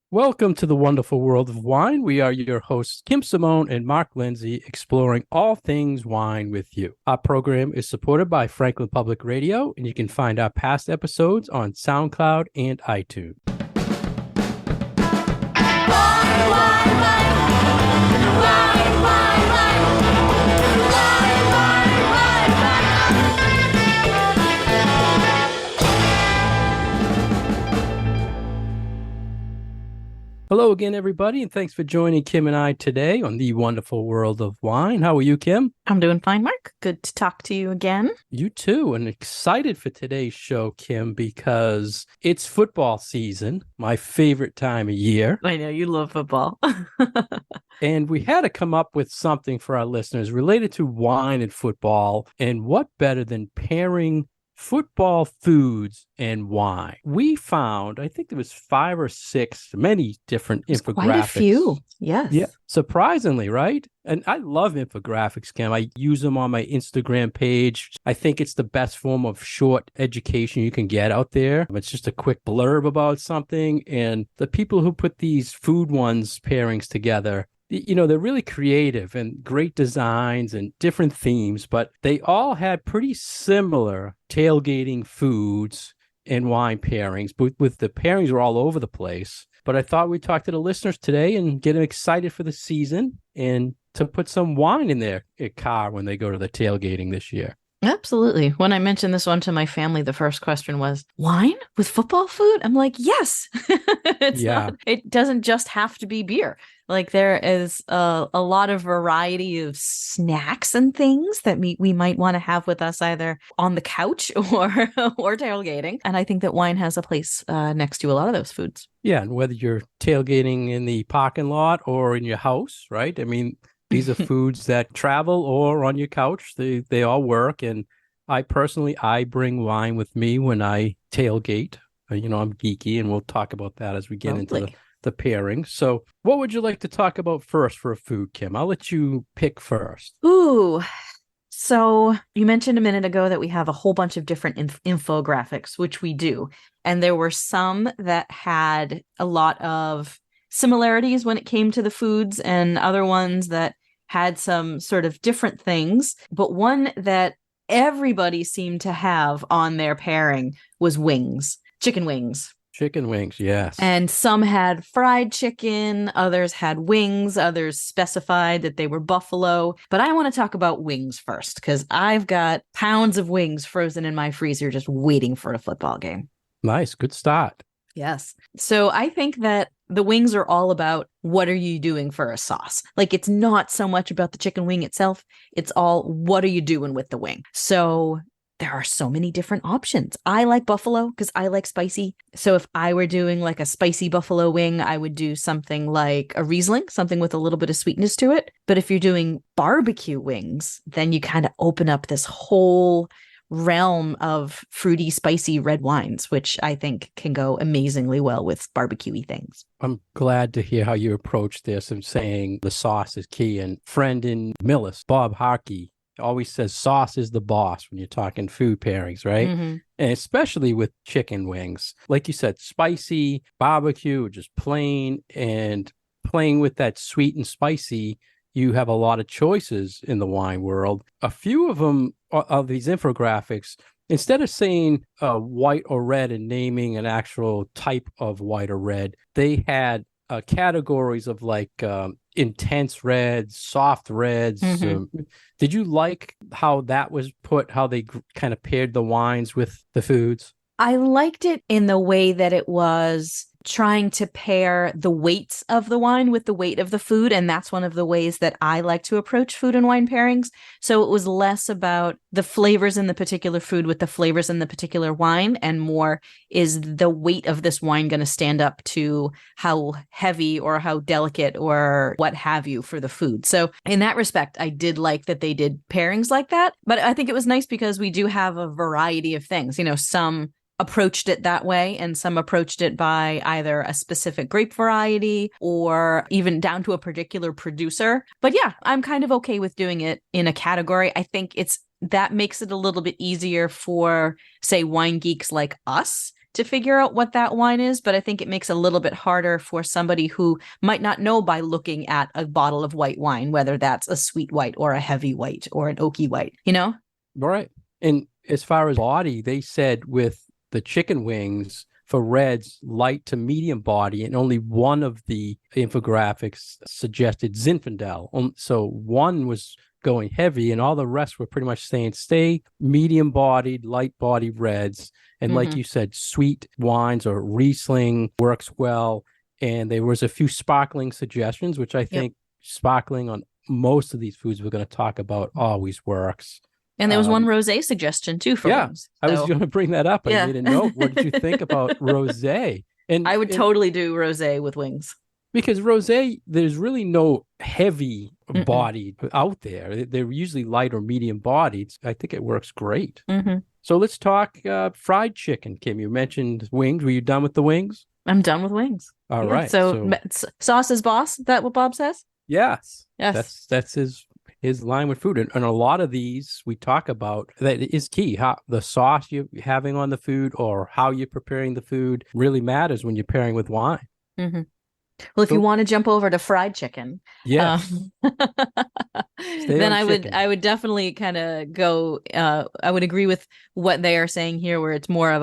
Welcome to the wonderful world of wine. We are your hosts, Kim Simone and Mark Lindsay, exploring all things wine with you. Our program is supported by Franklin Public Radio, and you can find our past episodes on SoundCloud and iTunes. Hello again, everybody, and thanks for joining Kim and I today on the wonderful world of wine. How are you, Kim? I'm doing fine, Mark. Good to talk to you again. You too, and excited for today's show, Kim, because it's football season, my favorite time of year. I know you love football. And we had to come up with something for our listeners related to wine and football, and what better than pairing football foods and wine. We found, I think there was 5 or 6, many different infographics. Quite a few, yes. Yeah, surprisingly, right? And I love infographics, Kim. I use them on my Instagram page. I think it's the best form of short education you can get out there. It's just a quick blurb about something. And the people who put these food ones pairings together, you know, they're really creative and great designs and different themes, but they all had pretty similar tailgating foods and wine pairings, but with the pairings were all over the place. But I thought we'd talk to the listeners today and get them excited for the season and to put some wine in their car when they go to the tailgating this year. Absolutely. When I mentioned this one to my family, the first question was, wine with football food? I'm like, yes. It doesn't just have to be beer. Like there is a lot of variety of snacks and things that we might want to have with us either on the couch or tailgating. And I think that wine has a place next to a lot of those foods. Yeah. And whether you're tailgating in the parking lot or in your house, right? I mean, these are foods that travel or on your couch. They all work. And I bring wine with me when I tailgate. You know, I'm geeky, and we'll talk about that as we get into the pairing. So what would you like to talk about first for a food, Kim? I'll let you pick first. Ooh. So you mentioned a minute ago that we have a whole bunch of different infographics, which we do. And there were some that had a lot of similarities when it came to the foods and other ones that had some sort of different things. But one that everybody seemed to have on their pairing was wings, chicken wings. Chicken wings, yes. And some had fried chicken, others had wings, others specified that they were buffalo. But I want to talk about wings first, because I've got pounds of wings frozen in my freezer just waiting for a football game. Nice, good start. Yes. So I think that the wings are all about what are you doing for a sauce? Like it's not so much about the chicken wing itself. It's all what are you doing with the wing? So there are so many different options. I like buffalo because I like spicy. So if I were doing like a spicy buffalo wing, I would do something like a Riesling, something with a little bit of sweetness to it. But if you're doing barbecue wings, then you kind of open up this whole realm of fruity, spicy red wines, which I think can go amazingly well with barbecue-y things. I'm glad to hear how you approach this and saying the sauce is key. And friend in Millis, Bob Harkey, always says sauce is the boss when you're talking food pairings, right? Mm-hmm. And especially with chicken wings. Like you said, spicy, barbecue, just plain, and playing with that sweet and spicy, you have a lot of choices in the wine world. A few of them, of these infographics, instead of saying white or red and naming an actual type of white or red, they had categories of like intense reds, soft reds. Mm-hmm. Did you like how that was put, how they kind of paired the wines with the foods? I liked it in the way that it was trying to pair the weights of the wine with the weight of the food. And that's one of the ways that I like to approach food and wine pairings. So it was less about the flavors in the particular food with the flavors in the particular wine, and more is the weight of this wine going to stand up to how heavy or how delicate or what have you for the food. So in that respect, I did like that they did pairings like that. But I think it was nice because we do have a variety of things. You know, some approached it that way, and some approached it by either a specific grape variety or even down to a particular producer. But yeah, I'm kind of okay with doing it in a category. I think that makes it a little bit easier for, say, wine geeks like us to figure out what that wine is, but I think it makes it a little bit harder for somebody who might not know by looking at a bottle of white wine, whether that's a sweet white or a heavy white or an oaky white, you know? Right. And as far as body, they said with the chicken wings for reds, light to medium body, and only one of the infographics suggested Zinfandel. So one was going heavy, and all the rest were pretty much saying stay medium bodied, light bodied reds. And like you said, sweet wines or Riesling works well. And there was a few sparkling suggestions, which I think sparkling on most of these foods we're going to talk about always works. And there was one rosé suggestion too for wings. I was going to bring that up. I made a note. What did you think about rosé? And I would totally do rosé with wings. Because rosé, there's really no heavy body out there. They're usually light or medium bodied. I think it works great. So let's talk fried chicken. Kim, you mentioned wings. Were you done with the wings? I'm done with wings. All right. So sauce is boss. Is that what Bob says? Yes. Yes. That's his line with food. And a lot of these we talk about that is key. How the sauce you're having on the food or how you're preparing the food really matters when you're pairing with wine. Well, if you want to jump over to fried chicken, then I would definitely kind of go. I would agree with what they are saying here, where it's more of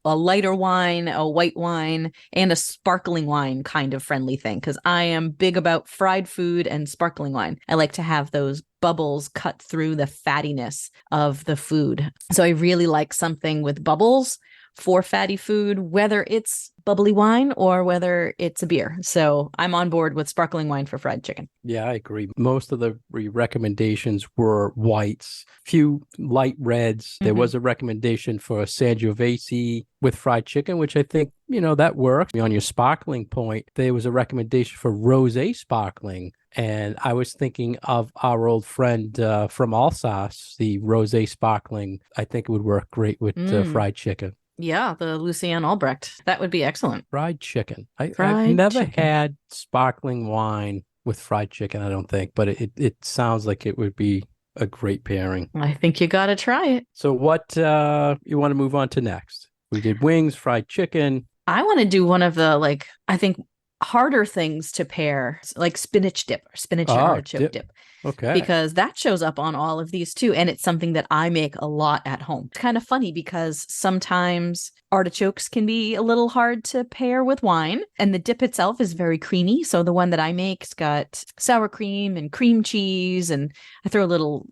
a lighter wine, a white wine, and a sparkling wine kind of friendly thing. Because I am big about fried food and sparkling wine. I like to have those bubbles cut through the fattiness of the food. So I really like something with bubbles for fatty food, whether it's bubbly wine or whether it's a beer. So I'm on board with sparkling wine for fried chicken. Yeah, I agree. Most of the recommendations were whites, few light reds. There was a recommendation for Sangiovese with fried chicken, which I think, that works. On your sparkling point, there was a recommendation for rosé sparkling. And I was thinking of our old friend from Alsace, the rosé sparkling. I think it would work great with fried chicken. Yeah, the Lucien Albrecht. That would be excellent. Fried chicken. I've never had sparkling wine with fried chicken, I don't think, but it sounds like it would be a great pairing. I think you got to try it. So what you want to move on to next? We did wings, fried chicken. I want to do one of the, I think, harder things to pair, like spinach dip or spinach and artichoke dip. Okay. Because that shows up on all of these too. And it's something that I make a lot at home. It's kind of funny because sometimes artichokes can be a little hard to pair with wine. And the dip itself is very creamy. So the one that I make's got sour cream and cream cheese. And I throw a little,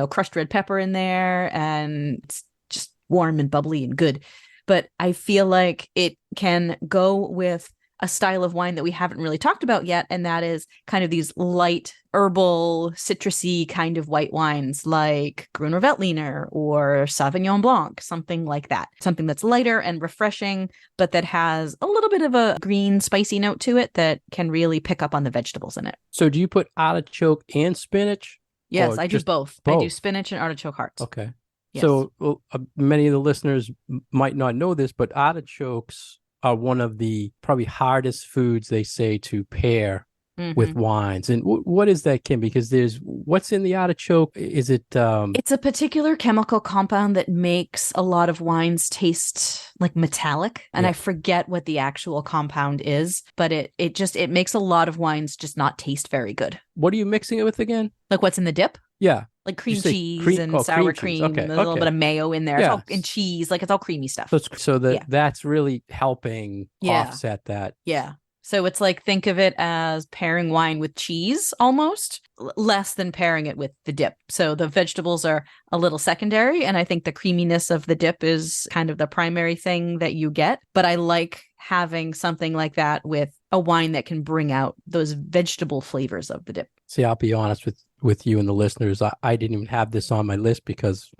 crushed red pepper in there. And it's just warm and bubbly and good. But I feel like it can go with a style of wine that we haven't really talked about yet, and that is kind of these light, herbal, citrusy kind of white wines like Gruner Veltliner or Sauvignon Blanc, something like that. Something that's lighter and refreshing, but that has a little bit of a green, spicy note to it that can really pick up on the vegetables in it. So do you put artichoke and spinach? Yes, I do both. I do spinach and artichoke hearts. Okay. Yes. So many of the listeners might not know this, but artichokes are one of the probably hardest foods they say to pair with wines. And what is that, Kim? Because what's in the artichoke? Is it? It's a particular chemical compound that makes a lot of wines taste like metallic. And I forget what the actual compound is, but it makes a lot of wines just not taste very good. What are you mixing it with again? Like what's in the dip? Yeah. Like cream cheese and sour cream, and a little bit of mayo in there. Yeah. And cheese, it's all creamy stuff. So that's really helping offset that. Yeah. So it's like, think of it as pairing wine with cheese almost, less than pairing it with the dip. So the vegetables are a little secondary. And I think the creaminess of the dip is kind of the primary thing that you get. But I like having something like that with a wine that can bring out those vegetable flavors of the dip. See, I'll be honest with you and the listeners. I didn't even have this on my list because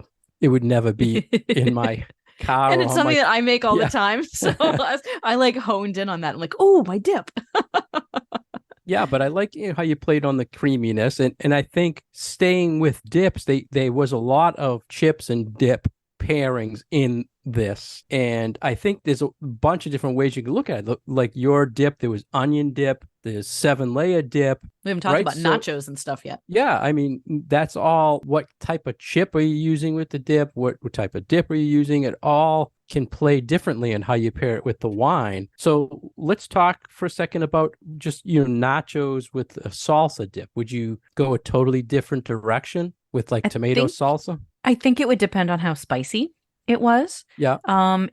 it would never be in my car. And it's something that I make all the time. So I honed in on that. I'm like, oh, my dip. Yeah, but I like how you played on the creaminess. And I think staying with dips, there was a lot of chips and dip pairings in this. And I think there's a bunch of different ways you can look at it. Like your dip, there was onion dip, there's 7-layer dip. We haven't talked about nachos and stuff yet. Yeah, I mean, that's all. What type of chip are you using with the dip? What type of dip are you using? It all can play differently in how you pair it with the wine. So let's talk for a second about just, nachos with a salsa dip. Would you go a totally different direction with like tomato salsa? I think it would depend on how spicy it was. Yeah.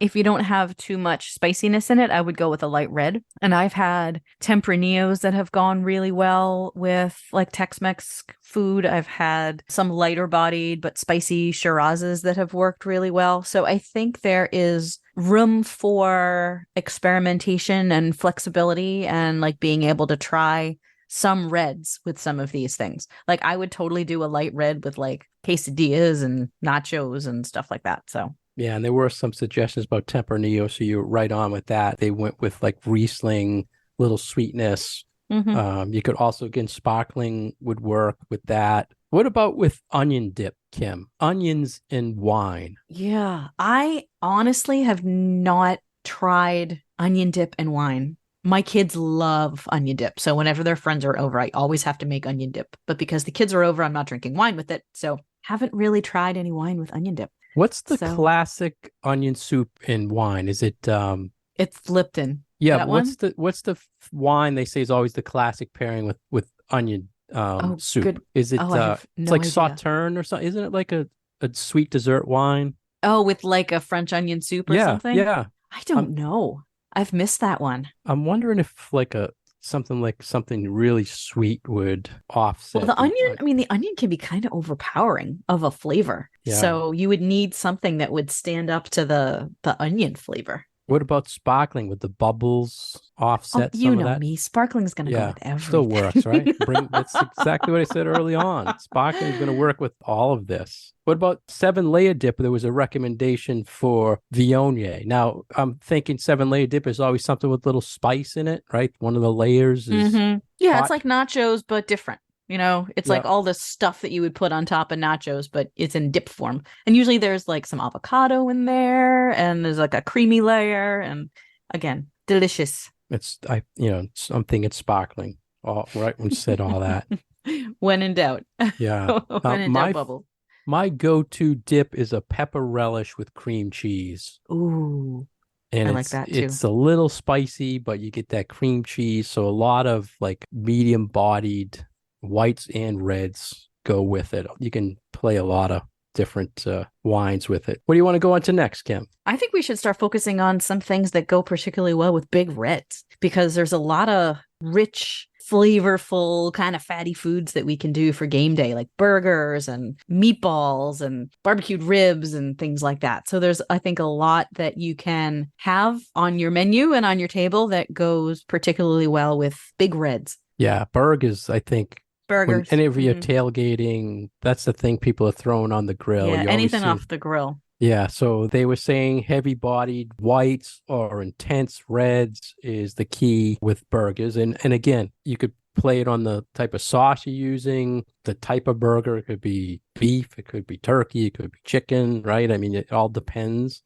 If you don't have too much spiciness in it, I would go with a light red. And I've had Tempranillos that have gone really well with like Tex-Mex food. I've had some lighter bodied but spicy Shirazes that have worked really well. So I think there is room for experimentation and flexibility and like being able to try some reds with some of these things. Like I would totally do a light red with like quesadillas and nachos and stuff like that. So yeah, and there were some suggestions about Tempranillo, so you're right on with that. They went with like Riesling, little sweetness. You could also, again, sparkling would work with that. What about with onion dip, Kim? Onions in wine. Yeah, I honestly have not tried onion dip and wine. My kids love onion dip. So whenever their friends are over, I always have to make onion dip. But because the kids are over, I'm not drinking wine with it. So haven't really tried any wine with onion dip. What's the classic onion soup in wine? Is it it's Lipton. Yeah, what's the wine they say is always the classic pairing with onion soup? Good. Is it it's like idea. Sauterne or something? Isn't it like a sweet dessert wine? Oh, with like a French onion soup or something? Yeah. I don't know. I've missed that one. I'm wondering if like something really sweet would offset. Well, the onion can be kind of overpowering of a flavor. Yeah. So you would need something that would stand up to the onion flavor. What about sparkling? Would the bubbles offset some of that? You know me. Sparkling's going to go with everything. Still works, right? That's exactly what I said early on. Sparkling is going to work with all of this. What about 7-layer dip? There was a recommendation for Viognier. Now, I'm thinking 7-layer dip is always something with little spice in it, right? One of the layers is hot. It's like nachos, but different. It's like all the stuff that you would put on top of nachos, but it's in dip form. And usually there's like some avocado in there and there's like a creamy layer. And again, delicious. I'm thinking sparkling. All right. When you said all that. When in doubt. Yeah. When in doubt, bubble. My go-to dip is a pepper relish with cream cheese. Ooh. And I like that too. It's a little spicy, but you get that cream cheese. So a lot of like medium-bodied whites and reds go with it. You can play a lot of different wines with it. What do you want to go on to next, Kim? I think we should start focusing on some things that go particularly well with big reds, because there's a lot of rich, flavorful, kind of fatty foods that we can do for game day, like burgers and meatballs and barbecued ribs and things like that. So there's, I think, a lot that you can have on your menu and on your table that goes particularly well with big reds. Yeah, burgers, I think. Burgers. Any of your tailgating, that's the thing people are throwing on the grill. Yeah, anything off the grill. Yeah, so they were saying heavy-bodied whites or intense reds is the key with burgers. And again, you could play it on the type of sauce you're using, the type of burger. It could be beef, it could be turkey, it could be chicken, right? I mean, it all depends.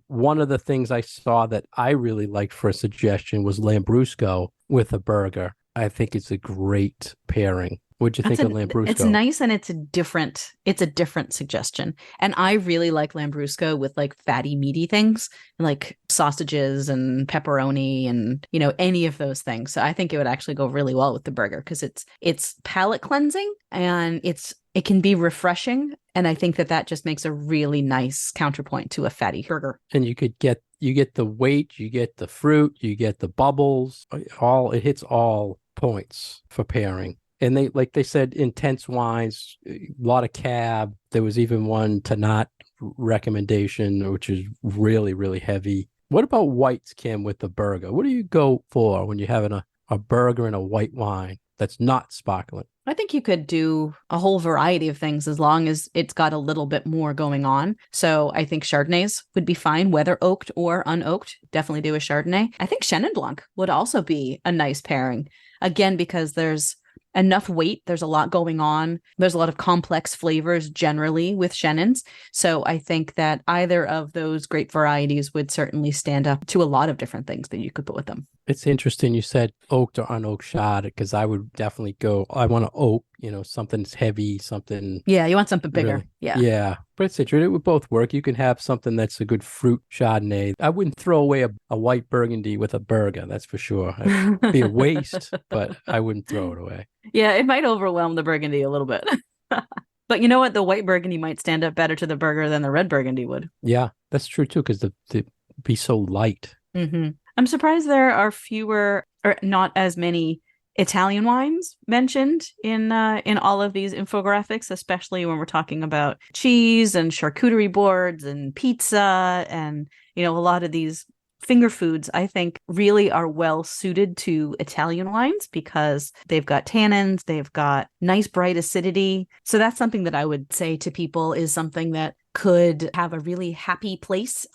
One of the things I saw that I really liked for a suggestion was Lambrusco with a burger. I think it's a great pairing. What'd you think of Lambrusco? It's nice, and it's a different suggestion. And I really like Lambrusco with like fatty, meaty things like sausages and pepperoni and, any of those things. So I think it would actually go really well with the burger because it's palate cleansing and it can be refreshing. And I think that just makes a really nice counterpoint to a fatty burger. And you get the weight, you get the fruit, you get the bubbles, it hits all points for pairing. And they said, intense wines, a lot of cab. There was even one Tanat recommendation, which is really, really heavy. What about whites, Kim, with the burger? What do you go for when you're having a burger and a white wine that's not sparkling? I think you could do a whole variety of things as long as it's got a little bit more going on. So I think Chardonnays would be fine, whether oaked or unoaked. Definitely do a Chardonnay. I think Chenin Blanc would also be a nice pairing. Again, because there's enough weight. There's a lot going on. There's a lot of complex flavors generally with Chenins. So I think that either of those grape varieties would certainly stand up to a lot of different things that you could put with them. It's interesting you said oaked or unoaked Chard, because I would definitely go, I want to oak something's heavy, something Yeah, you want something bigger. really. Yeah. Yeah, but it's interesting. It would both work. You can have something that's a good fruit Chardonnay. I wouldn't throw away a white Burgundy with a burger, that's for sure. It'd be a waste, but I wouldn't throw it away. Yeah, it might overwhelm the burgundy a little bit. But you know what? The white burgundy might stand up better to the burger than the red burgundy would. Yeah, that's true too, because the be so light. I'm surprised there are fewer or not as many Italian wines mentioned in all of these infographics, especially when we're talking about cheese and charcuterie boards and pizza and a lot of these finger foods. I think really are well suited to Italian wines because they've got tannins, they've got nice bright acidity. So that's something that I would say to people is something that could have a really happy place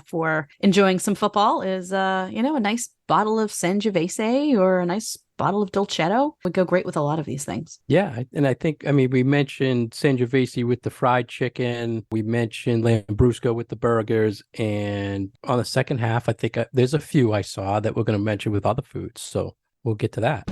for enjoying some football is a nice bottle of Sangiovese or a nice bottle of Dolcetto would go great with a lot of these things. Yeah, and I think, we mentioned Sangiovese with the fried chicken. We mentioned Lambrusco with the burgers. And on the second half, I think there's a few I saw that we're going to mention with other foods. So we'll get to that.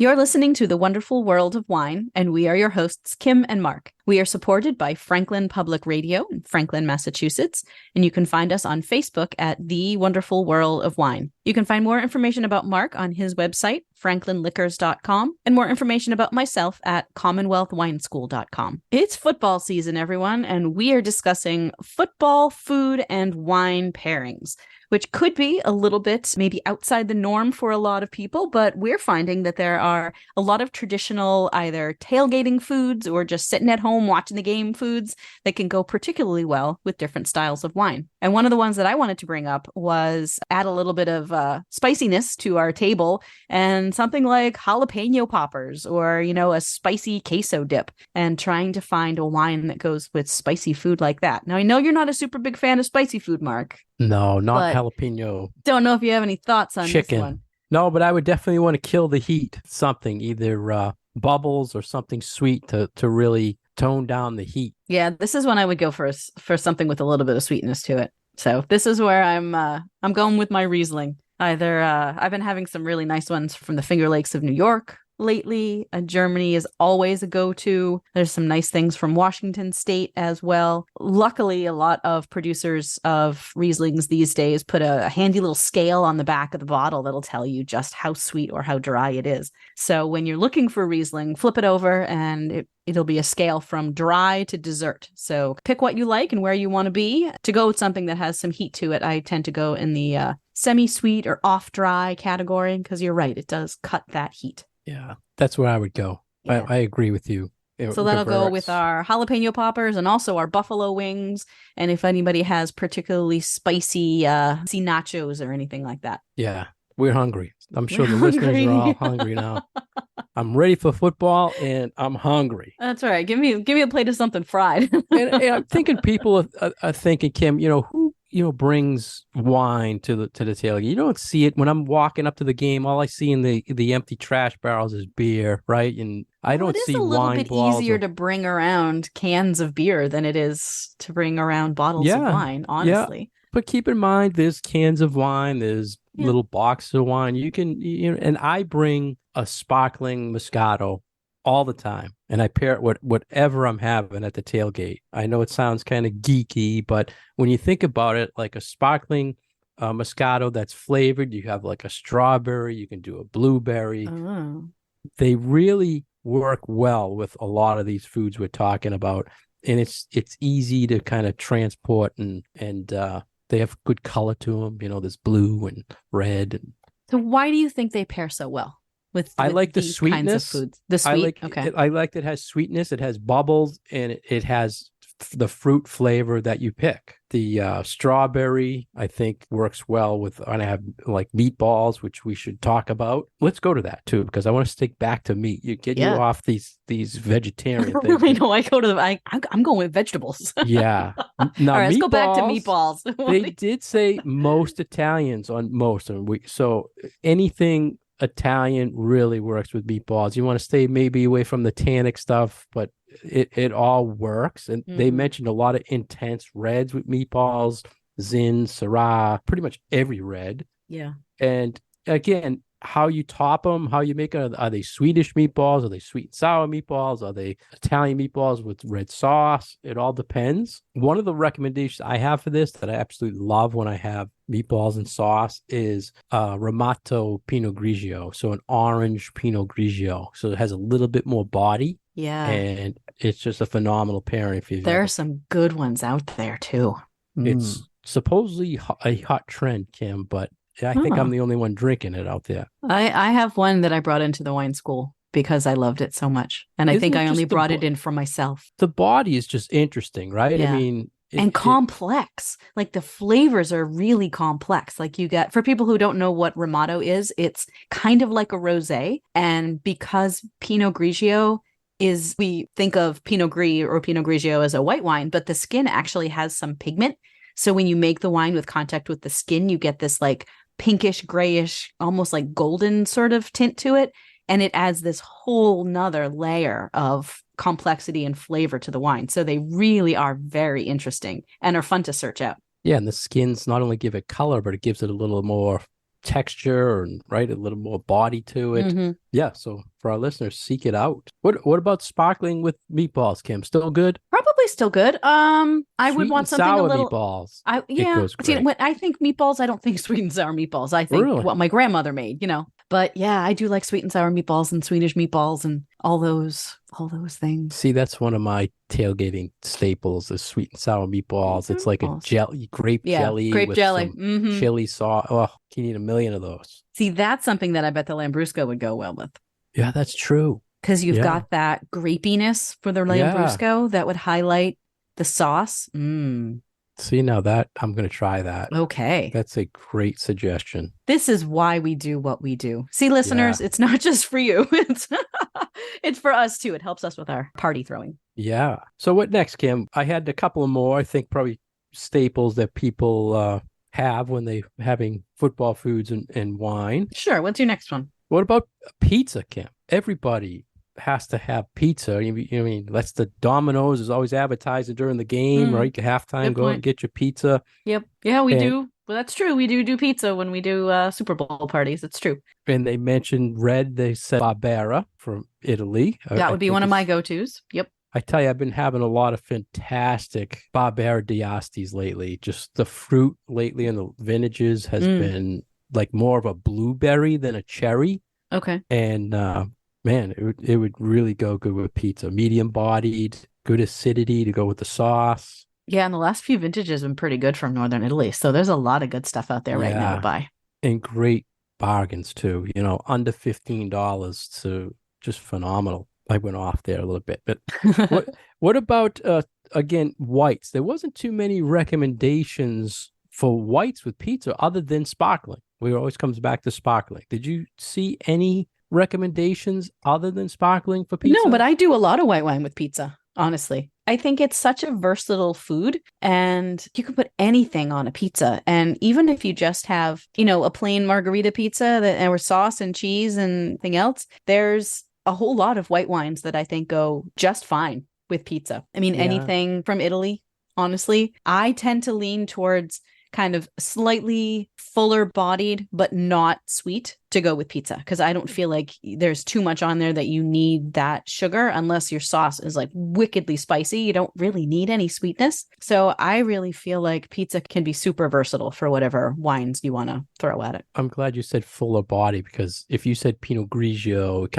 You're listening to The Wonderful World of Wine, and we are your hosts, Kim and Mark. We are supported by Franklin Public Radio in Franklin, Massachusetts, and you can find us on Facebook at The Wonderful World of Wine. You can find more information about Mark on his website, franklinliquors.com, and more information about myself at commonwealthwineschool.com. It's football season, everyone, and we are discussing football, food, and wine pairings, which could be a little bit maybe outside the norm for a lot of people, but we're finding that there are a lot of traditional either tailgating foods or just sitting at home watching the game foods that can go particularly well with different styles of wine. And one of the ones that I wanted to bring up was add a little bit of spiciness to our table and something like jalapeno poppers or, a spicy queso dip and trying to find a wine that goes with spicy food like that. Now, I know you're not a super big fan of spicy food, Mark. No, not But jalapeno. Don't know if you have any thoughts on Chicken. this one. No, but I would definitely want to kill the heat. Something, either bubbles or something sweet to really tone down the heat. Yeah, this is when I would go for something with a little bit of sweetness to it. So this is where I'm going with my Riesling. Either I've been having some really nice ones from the Finger Lakes of New York lately. Germany is always a go-to. There's some nice things from Washington State as well. Luckily, a lot of producers of Rieslings these days put a handy little scale on the back of the bottle that'll tell you just how sweet or how dry it is. So when you're looking for Riesling, flip it over and it'll be a scale from dry to dessert. So pick what you like and where you want to be. To go with something that has some heat to it, I tend to go in the semi-sweet or off-dry category because you're right, it does cut that heat. Yeah, that's where I would go. Yeah. I agree with you. So that'll go with our jalapeno poppers and also our buffalo wings. And if anybody has particularly spicy nachos or anything like that. Yeah, we're hungry. I'm sure the listeners are all hungry now. I'm ready for football and I'm hungry. That's all right. Give me a plate of something fried. and I'm thinking people are thinking, Kim, who brings wine to the tailgate. You don't see it when I'm walking up to the game. All I see in the empty trash barrels is beer, right? And I don't see wine. It's a little bit easier to bring around cans of beer than it is to bring around bottles of wine, honestly. Yeah. But keep in mind, there's cans of wine, there's little boxes of wine. You can, and I bring a sparkling Moscato all the time, and I pair it with whatever I'm having at the tailgate. I know it sounds kind of geeky, but when you think about it, like a sparkling Moscato that's flavored, you have like a strawberry, you can do a blueberry. Oh. They really work well with a lot of these foods we're talking about, and it's easy to kind of transport, and they have good color to them. There's blue and red. So why do you think they pair so well? I like the sweetness. Kinds of foods. The sweet, okay. I like that it has sweetness. It has bubbles, and it has the fruit flavor that you pick. The strawberry, I think, works well with. I have like meatballs, which we should talk about. Let's go to that too, because I want to stick back to meat. You off these vegetarian things. I know. I go to I'm going with vegetables. Yeah. Now, all right, let's go back to meatballs. They did say most Italians on most of them. So anything Italian really works with meatballs. You want to stay maybe away from the tannic stuff, but it all works. And they mentioned a lot of intense reds with meatballs, Zin, Syrah, pretty much every red. Yeah. And again, how you top them, how you make it. Are they Swedish meatballs? Are they sweet and sour meatballs? Are they Italian meatballs with red sauce? It all depends. One of the recommendations I have for this that I absolutely love when I have meatballs and sauce is Ramato Pinot Grigio. So an orange Pinot Grigio. So it has a little bit more body. Yeah. And it's just a phenomenal pairing if you've There ever. are some good ones out there too. Mm. It's supposedly a hot trend, Kim, but I think I'm Huh. the only one drinking it out there. I have one that I brought into the wine school because I loved it so much. And I Isn't think it I only just brought it in for myself. the body is just interesting, right? I Yeah. mean, And complex. Like the flavors are really complex. Like you get, for people who don't know what Ramato is, it's kind of like a rosé. And because Pinot Grigio is, we think of Pinot Gris or Pinot Grigio as a white wine, but the skin actually has some pigment. So when you make the wine with contact with the skin, you get this like pinkish, grayish, almost like golden sort of tint to it. And it adds this whole nother layer of complexity and flavor to the wine. So they really are very interesting and are fun to search out. yeah, and the skins not only give it color, but it gives it a little more texture and right, a little more body to it. Mm-hmm. Yeah, so for our listeners, seek it out. What about sparkling with meatballs, Kim? Still good? Probably still good. I would Sweet and want something a sour little. meatballs. It Yeah. goes See, great. when I think meatballs, I don't think sweet and sour meatballs. I think Really? what my grandmother made, you know. But yeah, I do like sweet and sour meatballs and Swedish meatballs and all those things. See, that's one of my tailgating staples is sweet and sour meatballs. It's like a Meatballs. jelly, grape Yeah, jelly grape with jelly. some Mm-hmm. chili sauce. Oh, can you eat a million of those? See, that's something that I bet the Lambrusco would go well with. Yeah, that's true. Because you've Yeah. got that grapiness for the Yeah. Lambrusco that would highlight the sauce. Mm, See, now that I'm going to try that. okay. That's a great suggestion. This is why we do what we do. See, Yeah. listeners, it's not just for you. It's for us too. It helps us with our party throwing. Yeah. So what next, Kim? I had a couple of more, I think probably staples that people have when they having football foods and wine. Sure. What's your next one? What about pizza, Kim? Everybody has to have pizza. I mean, that's the Domino's is always advertising during the game, right? Halftime, good go out and point. get your pizza. Yep. Yeah, we And do. Well, that's true. We do pizza when we do Super Bowl parties. It's true. and they mentioned red. They said Barbera from Italy. That I would be think one of my it's go-tos. Yep. I tell you, I've been having a lot of fantastic Barbera d'Astis lately. Just the fruit lately in the vintages has been like more of a blueberry than a cherry. Okay. And man, it would really go good with pizza. Medium bodied, good acidity to go with the sauce. Yeah, and the last few vintages have been pretty good from Northern Italy. So there's a lot of good stuff out there right now to Yeah. buy. And great bargains too. Under $15 to just phenomenal. I went off there a little bit, but what about again whites? There wasn't too many recommendations for whites with pizza other than sparkling. We always comes back to sparkling. Did you see any recommendations other than sparkling for pizza? No, but I do a lot of white wine with pizza, honestly. I think it's such a versatile food and you can put anything on a pizza. And even if you just have, a plain margarita pizza or sauce and cheese and anything else, there's a whole lot of white wines that I think go just fine with pizza. I mean, anything from Italy, honestly. I tend to lean towards kind of slightly fuller bodied, but not sweet to go with pizza. Because I don't feel like there's too much on there that you need that sugar unless your sauce is like wickedly spicy. You don't really need any sweetness. So I really feel like pizza can be super versatile for whatever wines you want to throw at it. I'm glad you said fuller body because if you said Pinot Grigio,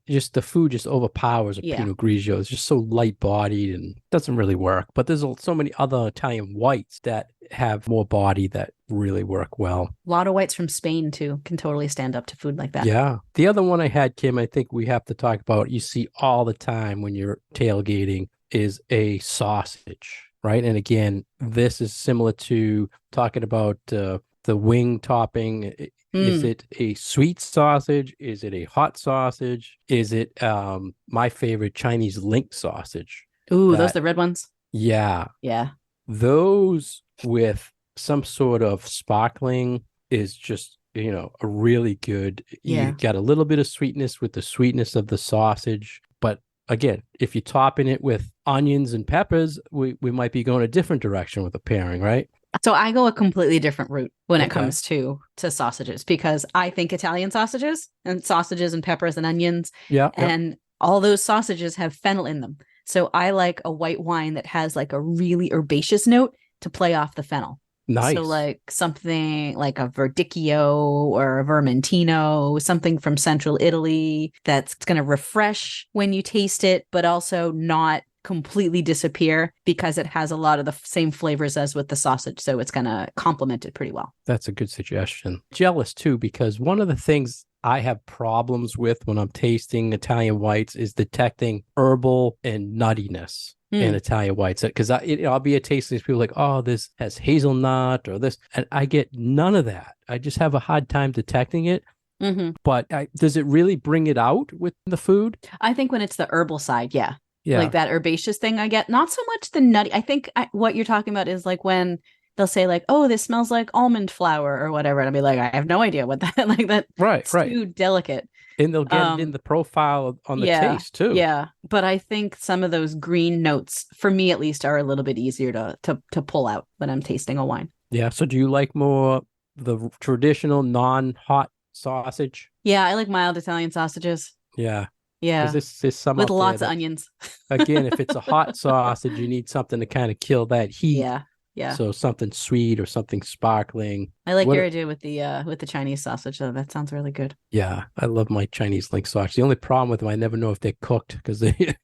just the food just overpowers a Pinot Grigio. It's just so light bodied and doesn't really work. But there's so many other Italian whites that have more body that really work well. A lot of whites from Spain too can totally stand up to food like that. Yeah. The other one I had, Kim, I think we have to talk about, you see all the time when you're tailgating is a sausage, right? And again, this is similar to talking about the wing topping. Is it a sweet sausage? Is it a hot sausage? Is it my favorite Chinese link sausage? Ooh, those are the red ones? Yeah. Yeah. Those with some sort of sparkling is just, a really good, you got a little bit of sweetness with the sweetness of the sausage. But again, if you're topping it with onions and peppers, we might be going a different direction with the pairing, right? So I go a completely different route when it Okay. comes to sausages, because I think Italian sausages and peppers and onions Yeah. Yep. and all those sausages have fennel in them. So I like a white wine that has like a really herbaceous note to play off the fennel. So Nice. like something like a Verdicchio or a Vermentino, something from central Italy that's going to refresh when you taste it, but also not completely disappear because it has a lot of the same flavors as with the sausage. So it's going to complement it pretty well. That's a good suggestion. Jealous too, because one of the things I have problems with when I'm tasting Italian whites is detecting herbal and nuttiness in Italian whites. Because I'll be a tasting these people like, oh, this has hazelnut or this, and I get none of that. I just have a hard time detecting it. Mm-hmm. But does it really bring it out with the food? I think when it's the herbal side, yeah. Yeah. Like that herbaceous thing I get. Not so much the nutty. I think what you're talking about is like when they'll say like, oh, this smells like almond flour or whatever. And I'll be like, I have no idea what that, like that. Right. It's too delicate. And they'll get it in the profile on the taste too. Yeah. But I think some of those green notes, for me at least, are a little bit easier to pull out when I'm tasting a wine. Yeah. So do you like more the traditional non-hot sausage? Yeah, I like mild Italian sausages. Yeah. Yeah. There's some with out lots there of onions. again, if it's a hot sausage, you need something to kind of kill that heat. Yeah. Yeah. So something sweet or something sparkling. I like your idea with the Chinese sausage, though. That sounds really good. Yeah, I love my Chinese link sausage. The only problem with them, I never know if they're cooked because they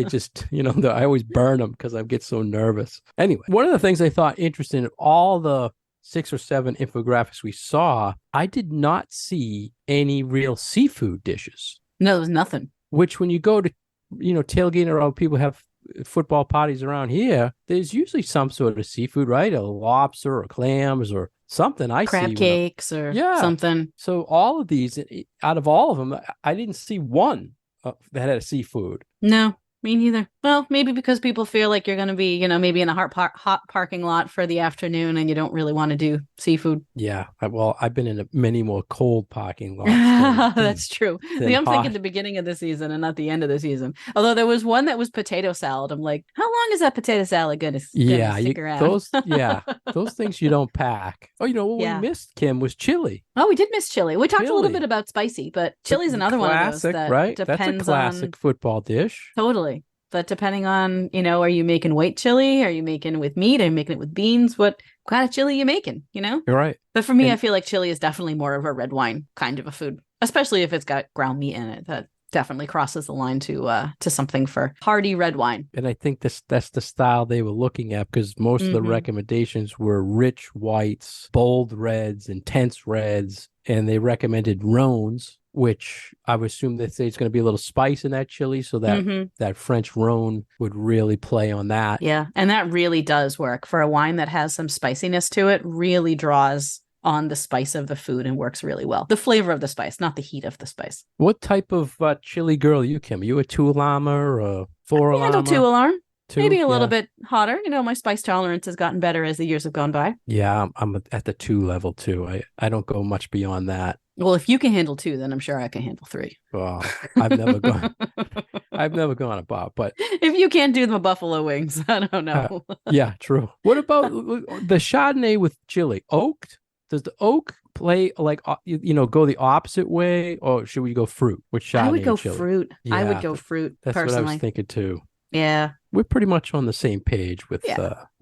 just, I always burn them because I get so nervous. Anyway, one of the things I thought interesting in all the 6 or 7 infographics we saw, I did not see any real seafood dishes. No, there was nothing. Which when you go to, tailgating around, people have football parties around here, there's usually some sort of seafood, right? A lobster or clams or something. Crab cakes or something. So all of these, out of all of them, I didn't see one that had a seafood. No, me neither. Well, maybe because people feel like you're going to be, maybe in a hot parking lot for the afternoon and you don't really want to do seafood. Yeah. Well, I've been in many more cold parking lots. That's true. I'm thinking the beginning of the season and not the end of the season. Although there was one that was potato salad. I'm like, how long is that potato salad going to stick around? Those things you don't pack. Oh, what we missed, Kim, was chili. Oh, we did miss chili. We talked a little bit about spicy, but chili's another one of those that right? depends That's a classic football dish. Totally. But depending on, are you making white chili? Are you making it with meat? Are you making it with beans? What kind of chili are you making, You're right. But for me, I feel like chili is definitely more of a red wine kind of a food, especially if it's got ground meat in it. That definitely crosses the line to something for hearty red wine. And I think that's the style they were looking at, because most of the recommendations were rich whites, bold reds, intense reds, and they recommended Rhones, which I would assume that it's going to be a little spice in that chili, so that that French Rhone would really play on that. Yeah, and that really does work for a wine that has some spiciness to it. Really draws on the spice of the food and works really well. The flavor of the spice, not the heat of the spice. What type of chili girl are you, Kim? Are you a 2-alarm or a 4-alarm? Handle 2-alarm. Maybe a little bit hotter. My spice tolerance has gotten better as the years have gone by. Yeah, I'm at the 2 level too. I don't go much beyond that. Well, if you can handle 2, then I'm sure I can handle 3. Well, I've never gone above, but if you can't do the buffalo wings, I don't know. Yeah, true. What about the Chardonnay with chili? Oaked? Does the oak play like, go the opposite way, or should we go fruit with Chardonnay? I would go chili? fruit. Yeah, I would go fruit. That's personally. What I was thinking too. Yeah. We're pretty much on the same page with,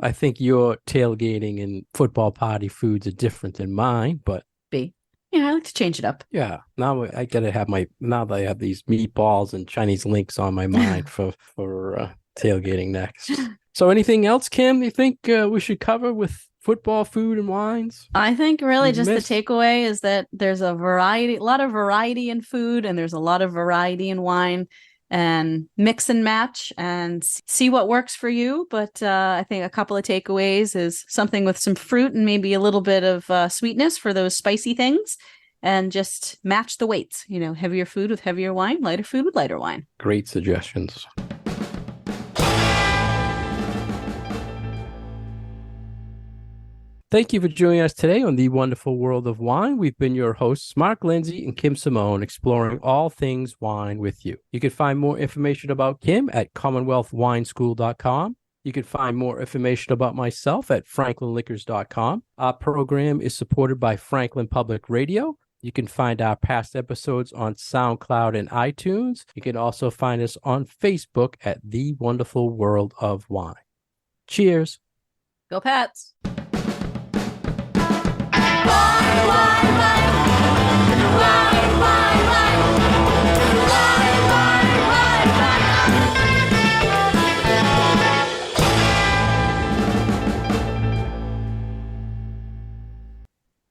I think your tailgating and football party foods are different than mine, but. Yeah, I like to change it up. Yeah. Now I got to have now that I have these meatballs and Chinese links on my mind for tailgating next. So anything else, Kim, you think we should cover with football food and wines? I think really the takeaway is that there's a lot of variety in food, and there's a lot of variety in wine, and mix and match and see what works for you. But I think a couple of takeaways is something with some fruit and maybe a little bit of sweetness for those spicy things, and just match the weights. Heavier food with heavier wine, lighter food with lighter wine. Great suggestions. Thank you for joining us today on The Wonderful World of Wine. We've been your hosts, Mark Lindsay and Kim Simone, exploring all things wine with you. You can find more information about Kim at commonwealthwineschool.com. You can find more information about myself at franklinliquors.com. Our program is supported by Franklin Public Radio. You can find our past episodes on SoundCloud and iTunes. You can also find us on Facebook at The Wonderful World of Wine. Cheers. Go Pats. Wine, wine.